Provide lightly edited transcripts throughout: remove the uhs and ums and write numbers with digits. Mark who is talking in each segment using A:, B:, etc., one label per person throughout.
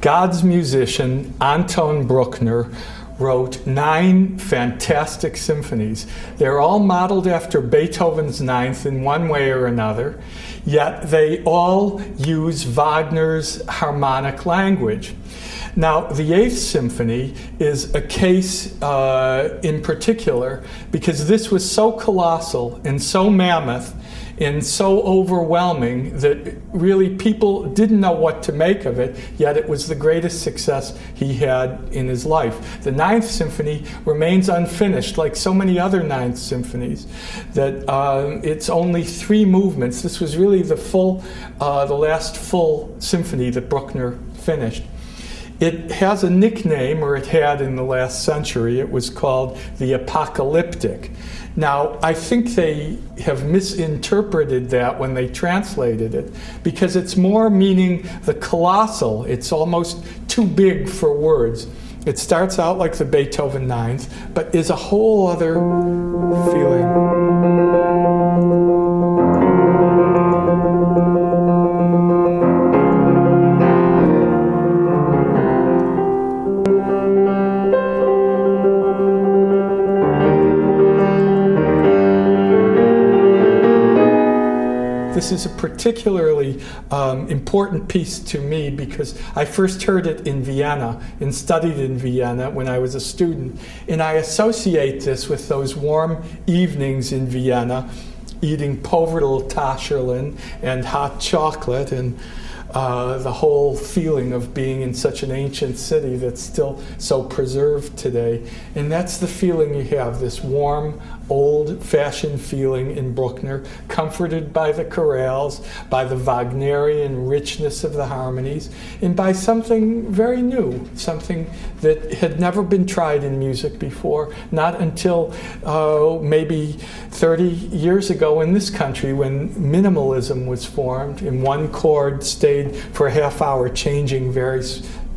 A: God's musician, Anton Bruckner, wrote 9 fantastic symphonies. They're all modeled after Beethoven's Ninth in one way or another, yet they all use Wagner's harmonic language. Now, the Eighth Symphony is a case in particular because this was so colossal and so mammoth and so overwhelming that really people didn't know what to make of it, yet it was the greatest success he had in his life. The Ninth Symphony remains unfinished, like so many other Ninth Symphonies, that it's only 3 movements. This was really the last full symphony that Bruckner finished. It has a nickname, or it had in the last century. It was called the Apocalyptic. Now, I think they have misinterpreted that when they translated it, because it's more meaning the colossal. It's almost too big for words. It starts out like the Beethoven Ninth, but is a whole other feeling. This is a particularly important piece to me because I first heard it in Vienna and studied in Vienna when I was a student. And I associate this with those warm evenings in Vienna, eating Povertal-Tascheln and hot chocolate and the whole feeling of being in such an ancient city that's still so preserved today. And that's the feeling you have, this warm, old-fashioned feeling in Bruckner, comforted by the chorales, by the Wagnerian richness of the harmonies, and by something very new, something that had never been tried in music before, not until maybe 30 years ago in this country when minimalism was formed and one chord stayed for a half hour changing very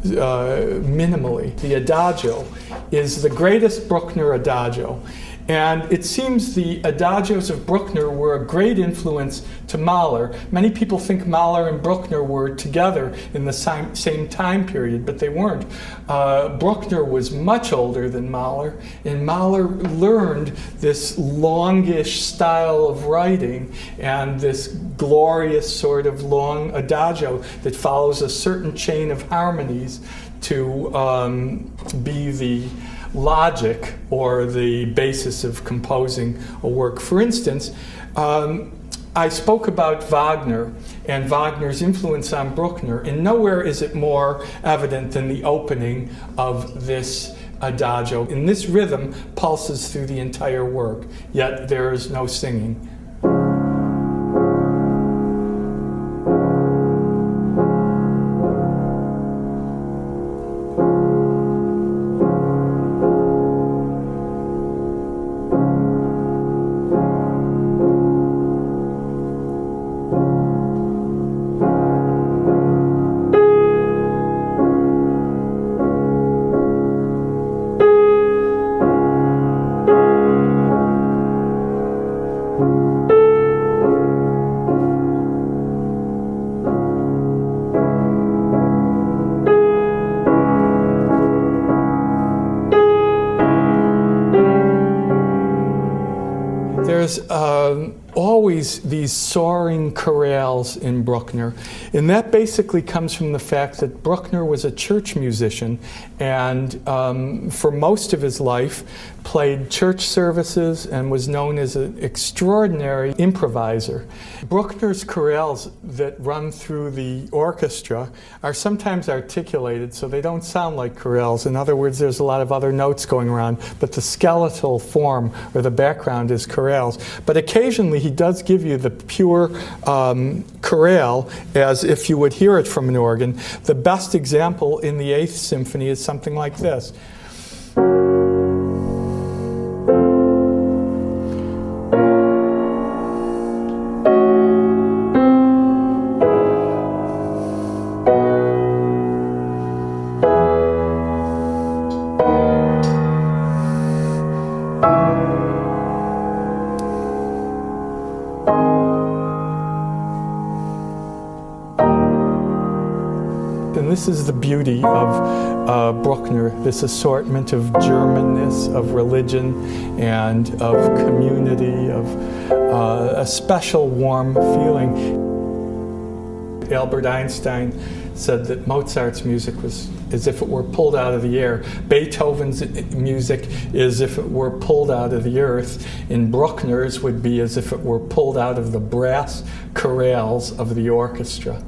A: minimally. The Adagio is the greatest Bruckner Adagio. And it seems the adagios of Bruckner were a great influence to Mahler. Many people think Mahler and Bruckner were together in the same time period, but they weren't. Bruckner was much older than Mahler, and Mahler learned this longish style of writing and this glorious sort of long adagio that follows a certain chain of harmonies to be the logic or the basis of composing a work. For instance, I spoke about Wagner and Wagner's influence on Bruckner, and nowhere is it more evident than the opening of this adagio. And this rhythm pulses through the entire work, yet there is no singing. There's always these soaring chorales in Bruckner, and that basically comes from the fact that Bruckner was a church musician and for most of his life played church services and was known as an extraordinary improviser. Bruckner's chorales that run through the orchestra are sometimes articulated, so they don't sound like chorales. In other words, there's a lot of other notes going around, but the skeletal form or the background is chorales. But occasionally he does give you the pure chorale as if you would hear it from an organ. The best example in the Eighth Symphony is something like this. this is the beauty of Bruckner, this assortment of Germanness, of religion, and of community, of a special warm feeling. Albert Einstein said that Mozart's music was as if it were pulled out of the air. Beethoven's music is if it were pulled out of the earth, and Bruckner's would be as if it were pulled out of the brass chorales of the orchestra.